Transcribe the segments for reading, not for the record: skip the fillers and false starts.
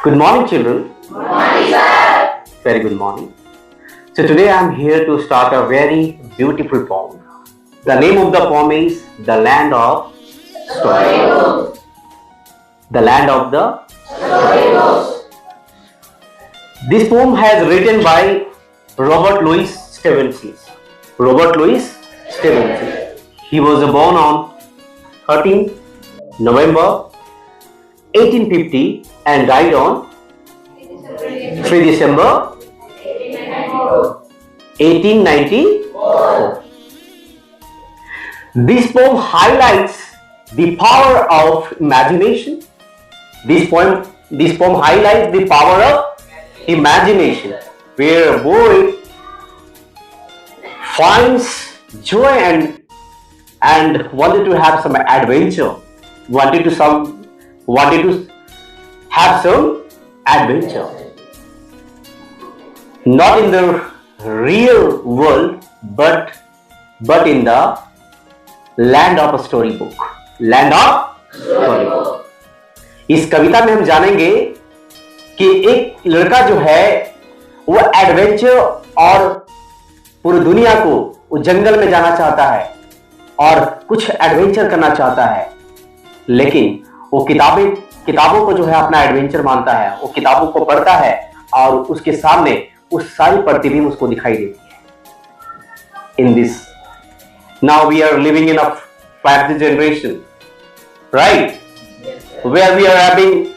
Good morning, children. Good morning, sir. Very good morning. So today I am here to start a very beautiful poem. The name of the poem is The Land of Storybooks. The Land of the Storybooks. This poem has written by Robert Louis Stevenson. Robert Louis Stevenson. He was born on 13 November 1850 and died on 3 December 1894. This poem highlights the power of imagination. This poem highlights the power of imagination, where a boy finds joy and wanted to have some adventure, wanted to have some adventure. Not in the real world, but in the land of a storybook. Land of storybook. इस कविता में हम जानेंगे कि एक लड़का जो है वो एडवेंचर और पूरी दुनिया को वो जंगल में जाना चाहता है और कुछ एडवेंचर करना चाहता है, लेकिन वो किताबों को जो है अपना एडवेंचर मानता है, वो किताबों को पढ़ता है और उसके सामने उस सारी प्रतिबिंब उसको दिखाई देती है. In this, now we are living in a 5G generation, right? Where we are having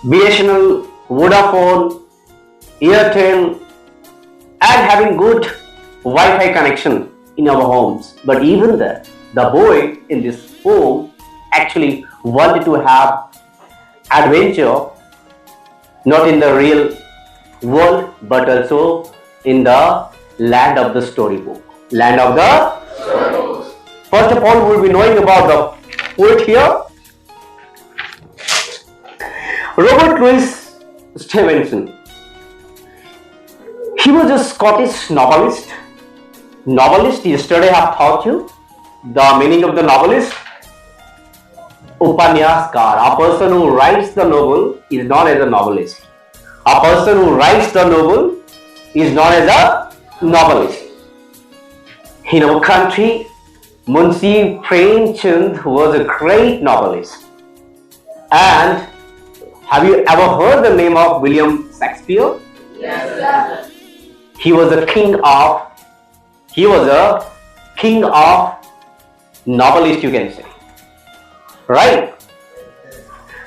BSNL, Vodafone, Airtel, and having good Wi-Fi connection in our homes. But even the boy in this poem actually wanted to have adventure, not in the real world, but also in the land of the storybook. Land of the storybooks. First of all, we will be knowing about the poet here. Robert Louis Stevenson. He was a Scottish novelist. Yesterday I have taught you the meaning of the novelist. Upanyaskar. A person who writes the novel is known as a novelist. A person who writes the novel is known as a novelist. In our country, Munshi Premchand was a great novelist. And have you ever heard the name of William Shakespeare? Yes, sir. He was a king of novelists, you can say. Right?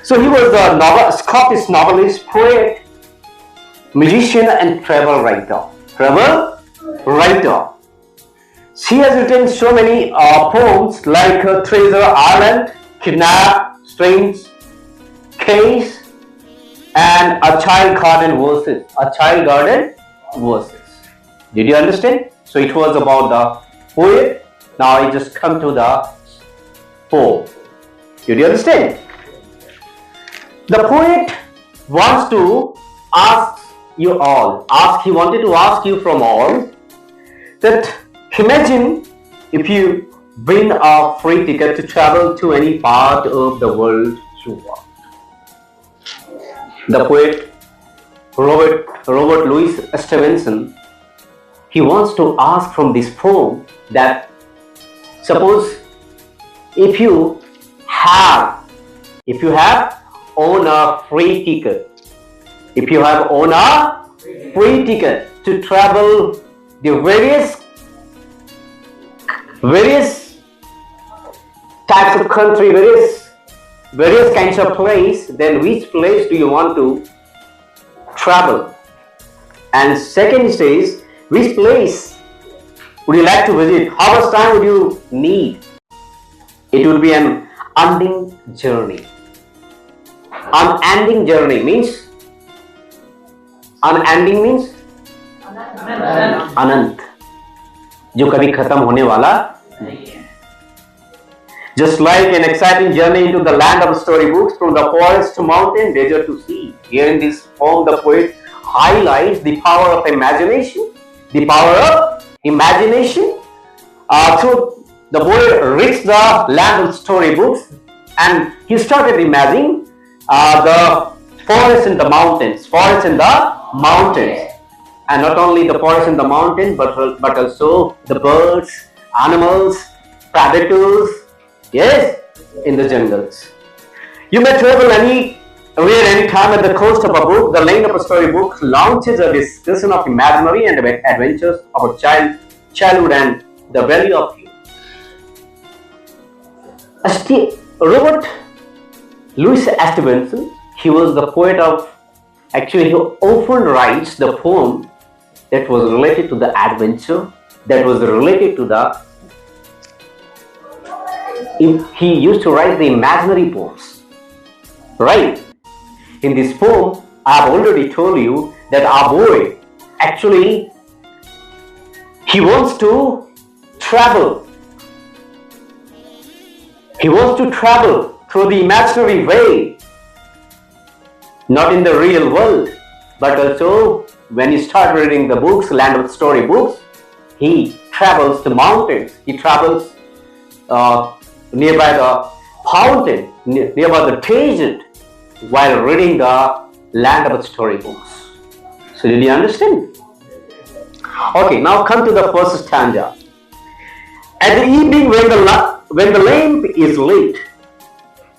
So he was a Scottish novelist, poet, musician and travel writer. She has written so many poems like Treasure Island, Kidnap, Strange Case, and A Child Garden Verses. Did you understand? So it was about the poet. Now I just come to the poem. Did you understand? The poet wants to ask you all, he wanted to ask you from all that imagine if you win a free ticket to travel to any part of the world you want. The poet Robert Louis Stevenson, he wants to ask from this poem that suppose if you have own a free ticket, to travel the various types of country, various kinds of place, then which place do you want to travel? And second says, which place would you like to visit? How much time would you need? It would be an unending journey. Unending journey means अनंत, जो कभी खत्म होने वाला नहीं है. Just like an exciting journey into the land of storybooks, from the forest to mountain, desert to sea. Here in this poem, the poet highlights the power of imagination. So the boy reached the land of storybooks and he started imagining the forest in the mountains, and not only the forest in the mountains, but also the birds, animals, predators, yes, in the jungles. You may travel anywhere, anytime at the coast of a book. The Land of a Storybook launches a discussion of imaginary and adventures of a childhood and the value of youth. Robert Louis Stevenson, he was the poet of, actually he often writes the poem that was related to the adventure, that was related to the, he used to write the imaginary poems, right? In this poem, I have already told you that our boy, actually, he wants to travel. He wants to travel through the imaginary way, not in the real world, but also when you start reading the books, Land of Story books, he travels the mountains, he travels nearby the fountain, nearby the desert, while reading the Land of Story books. So did you understand? Okay, now come to the first stanza. At the evening when the lamp is lit,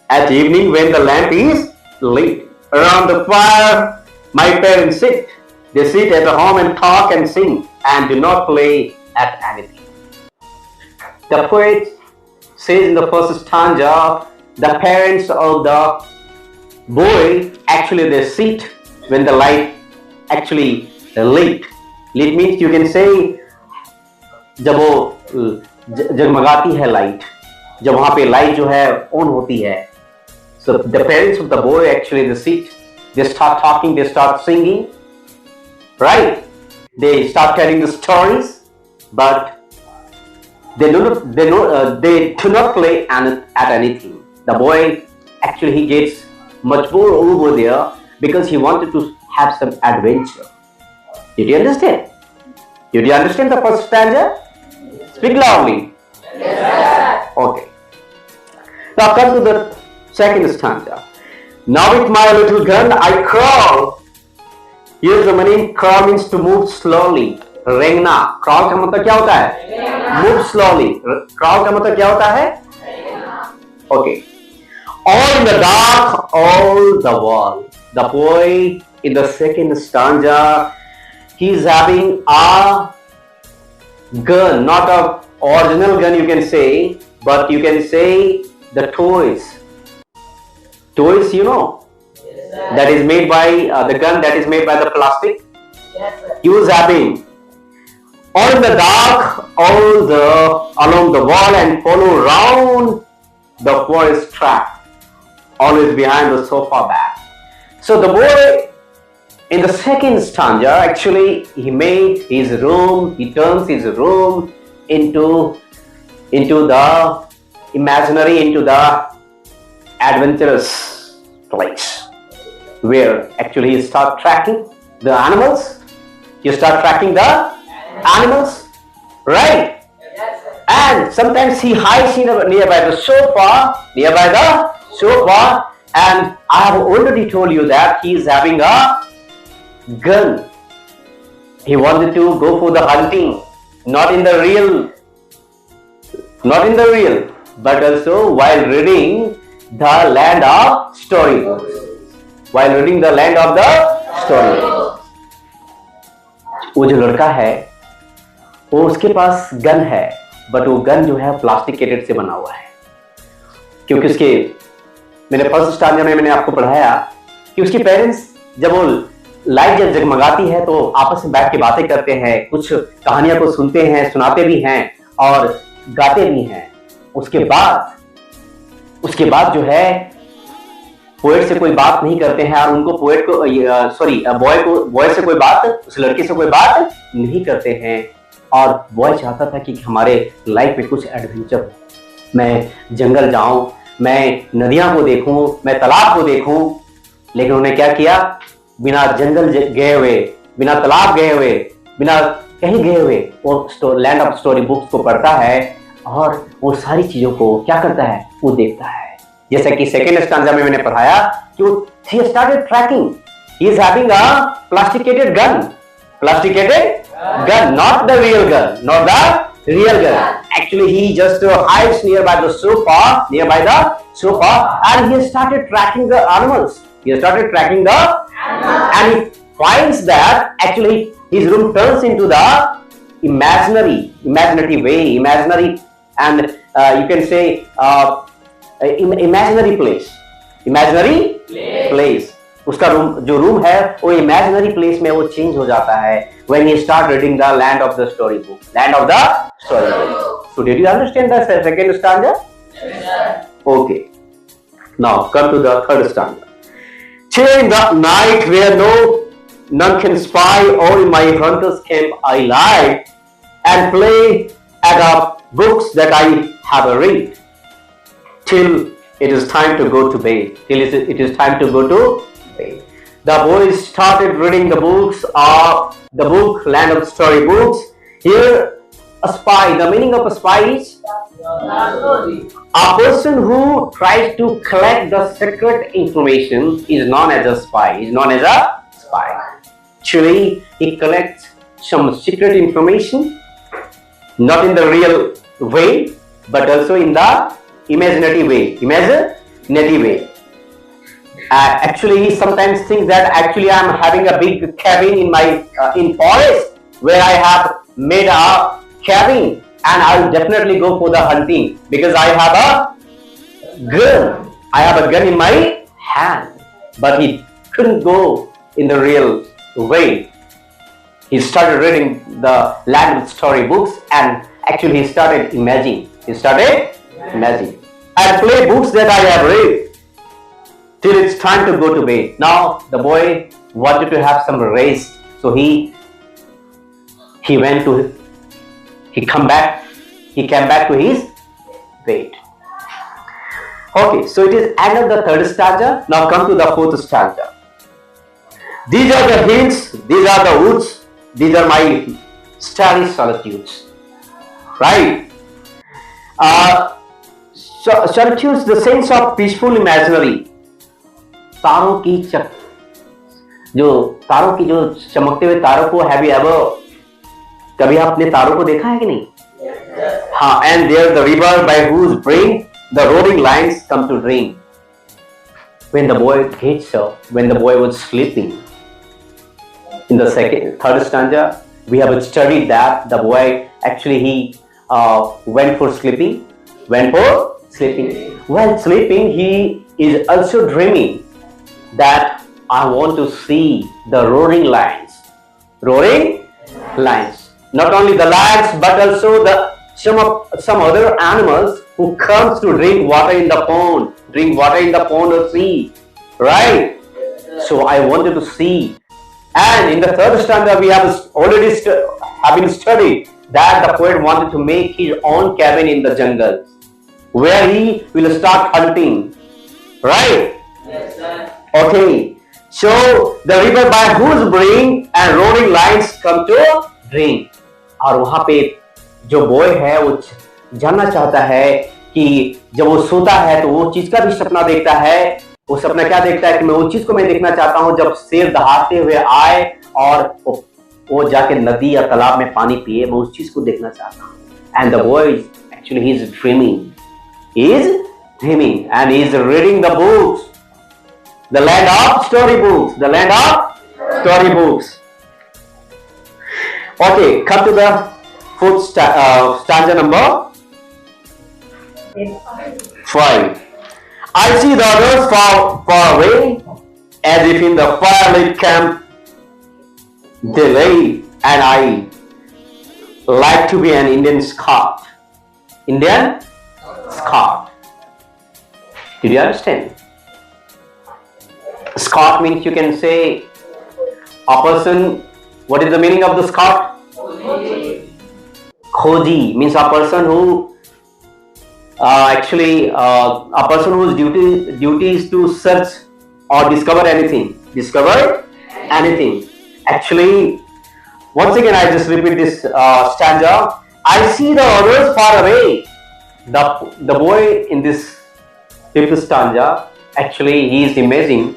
at evening when the lamp is lit, around the fire my parents sit. They sit at home and talk and sing and do not play at anything. The poet says in the first stanza, the parents of the boy, actually they sit when the light actually lit. Lit means you can say जब वो जगमगाती है light, जब वहां पे light जो है on होती है. So the parents of the boy, actually they sit, they start talking, they start singing, right? They start telling the stories, but they do not play at anything. The boy, actually he gets much more over there because he wanted to have some adventure. Did you understand? Did you understand the first stanza? Speak loudly. Yes, sir. Okay. Now come to the second stanza. Now with my little gun I crawl. Here's the meaning. Crawl means to move slowly. रेंगना. Crawl का मतलब क्या होता है? Move slowly. Crawl का मतलब क्या होता है? Okay. All in the dark, all the wall. The boy in the second stanza, he's having a gun, not a original gun you can say, but you can say the toys. Toys, you know, Yes, that is made by the gun that is made by the plastic. Yes, sir. He was having all in the dark, all along the wall and follow round the forest track, always behind the sofa back. So the boy in the second stanza, actually he made his room, he turns his room into the imaginary, into the adventurous place, where actually you start tracking the animals, right? Yes, sir. And sometimes he hides nearby the sofa, and I have already told you that he is having a gun. He wanted to go for the hunting, not in the real, but also while reading the Land of Storybooks. वो जो लड़का है, वो उसके पास gun है, but वो gun जो है प्लास्टिकेटेड से बना हुआ है, क्योंकि उसके मेरे फर्स्ट स्टांजा में मैंने आपको पढ़ाया कि उसके पेरेंट्स जब वो लाइट जब जगमगाती है तो आपस में बैठ के बातें करते हैं, कुछ कहानियां को सुनते हैं, सुनाते भी हैं और गाते भी हैं. उसके बाद जो है पोएट से कोई बात नहीं करते हैं और उनको बॉय से कोई बात, उस लड़के से कोई बात नहीं करते हैं. और बॉय चाहता था कि हमारे लाइफ में कुछ एडवेंचर हो, मैं जंगल जाऊं, मैं नदियां को देखूं, मैं तालाब को देखूं. लेकिन उन्होंने क्या किया, बिना जंगल गए हुए, बिना तालाब गए हुए, बिना कहीं गए हुए वो लैंड ऑफ स्टोरी बुक्स को पढ़ता है और वो सारी चीजों को क्या करता है, वो देखता है. जैसा कि सेकेंड स्टांजा में मैंने पढ़ाया कि वो he started tracking. He is having a plasticated gun. Plasticated gun, not the real gun, not the real gun. Actually, he just hides nearby the sofa, and he started tracking the animals. He started tracking and he finds that actually his room turns into the imaginary and you can say imaginary place. उसका room है वो imaginary place में वो change हो जाता है when he start reading the land of the story book. So did you understand the second stanza? Yes. Okay. Now come to the third stanza. Till in the night where none can spy, or in my hunter's camp I lie and play at the books that I have read till it is time to go to bed. The boys started reading the books of the book Land of Story Books. Here, a spy. The meaning of a spy is a person who tries to collect the secret information is known as a spy. Actually, he collects some secret information, not in the real way, but also in the imaginative way. Actually, he sometimes thinks that actually I am having a big cabin in my in forest where I have made a cabin, and I will definitely go for the hunting because I have a gun. I have a gun in my hand, but he couldn't go in the real way. He started reading the Land of Story books, and actually he started imagining. I play books that I have read till it's time to go to bed. Now the boy wanted to have some rest, so he came back to his bed. Okay, so it is end of the third stanza. Now come to the fourth stanza. These are the hills, these are the woods, these are my starry solitudes. Right? Solitudes, the sense of peaceful imaginary. तारों की जो चमकते हुए तारों को have you ever कभी आपने तारों को देखा है कि नहीं? हाँ, and there the river by whose brink the roaring lions come to drink. When the boy was sleeping, in the third stanza, we have studied that the boy actually he went for sleeping. While sleeping, he is also dreaming that I want to see the roaring lions. Not only the lions, but also some other animals who comes to drink water in the pond or sea. Right? So I wanted to see. And in the third stanza, we have already having studied that the poet wanted to make his own cabin in the jungle, where he will start hunting. Right? Yes, sir. Okay. So the river by whose brink and roaring lions come to drink. और वहां पे जो boy है वो जानना चाहता है कि जब वो सोता है तो वो चीज का भी सपना देखता है. वो सपना क्या देखता है कि मैं वो चीज को मैं देखना चाहता हूं जब शेर दहाड़ते हुए आए और वो जाके नदी या तालाब में पानी पिए. मैं उस चीज को देखना चाहता हूं. And the boy actually he is dreaming and he is reading the books, the land of story books. Okay, come to the fourth stanza number 5. I see the others far away, as if in the firelit camp they lay, and I like to be an Indian Scot. Did you understand? Scot means you can say a person. What is the meaning of the Scot? Khoji means a person who a person whose duty is to search or discover anything. Actually, once again I just repeat this stanza. I see the others far away. The boy in this fifth stanza, actually he is imagining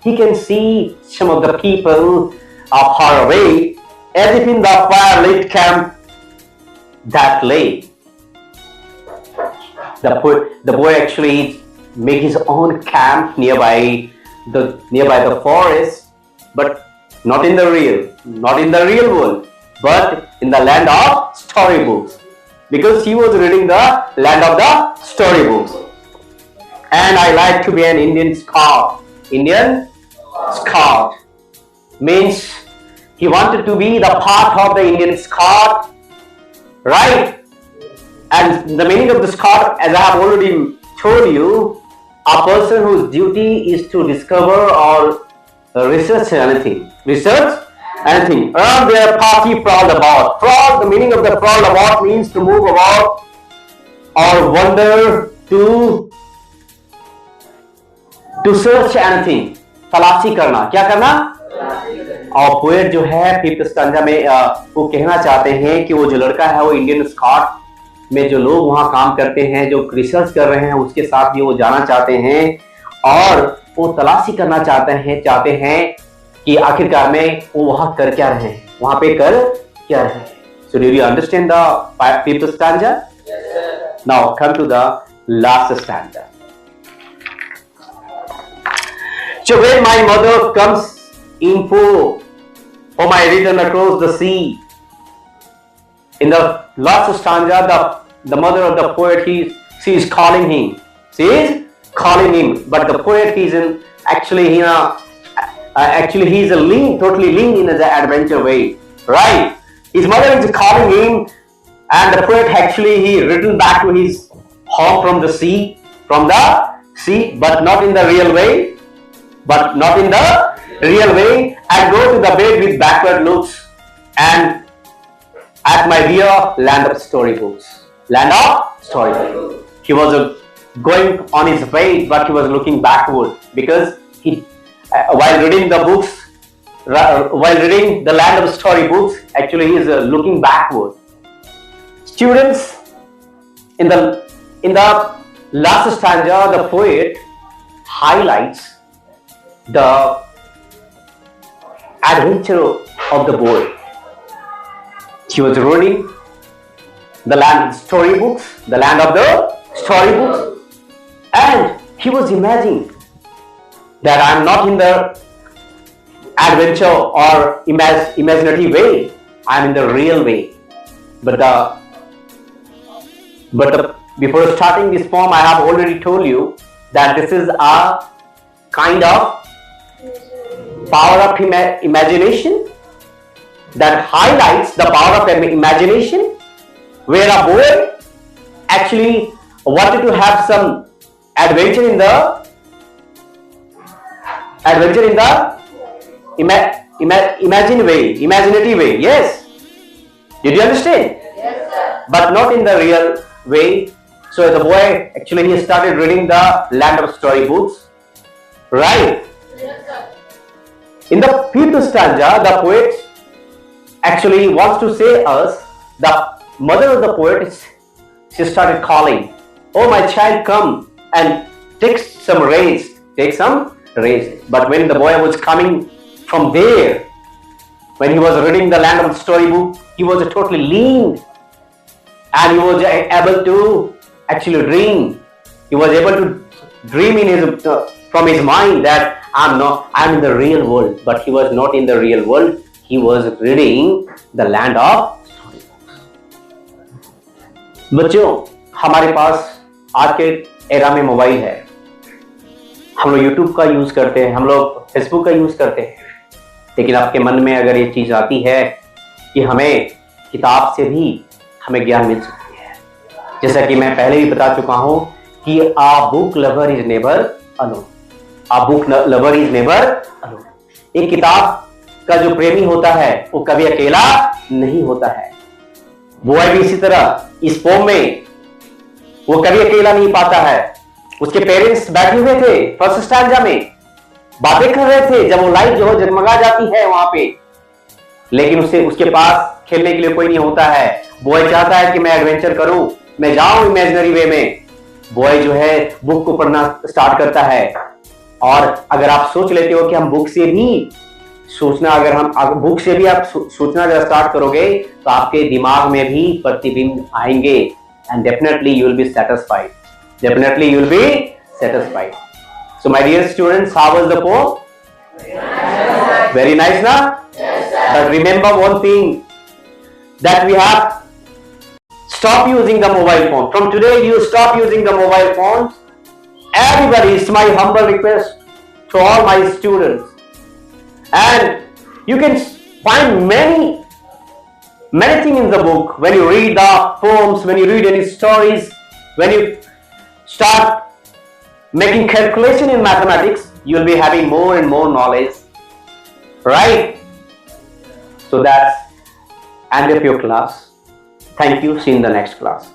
he can see some of the people are far away, as if in the firelit camp that lay. The boy actually make his own camp nearby the forest, but not in the real world, but in the land of storybooks, because he was reading the land of the storybooks. And I like to be an Indian Scout. Indian Scout means he wanted to be the part of the Indian Scout, right? And the meaning of the Scout, as I have already told you, a person whose duty is to discover or research anything. Around their party prowl about. Prowl, the meaning of the prowl about means to move about or wander to search anything. तलाशी करना, क्या करना? और poet जो है fifth stanza में वो कहना चाहते हैं कि वो जो लड़का है वो इंडियन स्कॉट में जो लोग वहां काम करते हैं, जो रिसर्च कर रहे हैं, उसके साथ भी वो जाना चाहते हैं और वो तलाशी करना चाहते हैं कि आखिरकार में वो वहां कर क्या रहे हैं, वहां पे कर क्या रहे हैं. So do you understand the fifth stanza? Yes, sir. Now come to the last stanza. So when my mother comes in for my return across the sea. In the last stanza, the mother of the poet, she is calling him. She is calling him, but the poet is actually he is totally linked in the adventure way, right? His mother is calling him, and the poet actually he returned back to his home from the sea, but not in the real way. And go to the bed with backward looks and at my dear land of storybooks. He was going on his way, but he was looking backward because while reading the books, while reading the land of storybooks, actually he is looking backward. Students, in the last stanza, the poet highlights the adventure of the boy. He was reading the land of storybooks, and he was imagining that I am not in the adventure or imaginative way, I am in the real way. But before starting this poem, I have already told you that this is a kind of power of imagination that highlights the power of imagination, where a boy actually wanted to have some adventure in the imaginative way. Yes. Did you understand? Yes, sir. But not in the real way. So the boy actually he started reading the land of storybooks, right? Yes, sir. In the fifth stanza, the poet actually wants to say us, the mother of the poet, she started calling, "Oh my child, come and take some rest. But when the boy was coming from there, when he was reading the land of the storybook, he was totally lean and he was able to actually dream. He was able to dream in from his mind that I'm in the real world, but he was not in the real world. He was reading the land of storybooks. बच्चों, हमारे पास आज के era में mobile है. हम लोग YouTube का use करते हैं, हम लोग Facebook का यूज करते हैं, लेकिन आपके मन में अगर ये चीज आती है कि हमें किताब से भी हमें ज्ञान मिल सकती है, जैसा कि मैं पहले ही बता चुका हूं कि a book lover is never alone. A book lover is never alone. एक किताब का जो प्रेमी होता है वो कभी अकेला नहीं होता है. बॉय भी इसी तरह इस पोम में वो कभी अकेला नहीं पाता है. उसके पेरेंट्स बैठे हुए थे फर्स्ट स्टैंजा में, बातें कर रहे थे जब वो लाइट जो जगमगा जाती है वहां पे, लेकिन उसके पास खेलने के लिए कोई नहीं होता है. बॉय चाहता है कि मैं एडवेंचर करूं, मैं जाऊं इमेजिनरी वे में. बॉय जो है बुक को पढ़ना स्टार्ट करता है. और अगर आप सोच लेते हो कि हम बुक से भी सोचना, अगर बुक से भी आप सोचना जब स्टार्ट करोगे तो आपके दिमाग में भी प्रतिबिंब आएंगे and definitely you will be satisfied. Definitely you will be satisfied. So my dear students, how was the poem? Very nice, na? Yes, sir. But remember one thing, that we have stop using the mobile phone. From today you stop using the mobile phone. Everybody, it's my humble request to all my students. And you can find many things in the book. When you read the poems, when you read any stories, when you start making calculation in mathematics, you will be having more and more knowledge, right? So that's end of your class. Thank you. See you in the next class.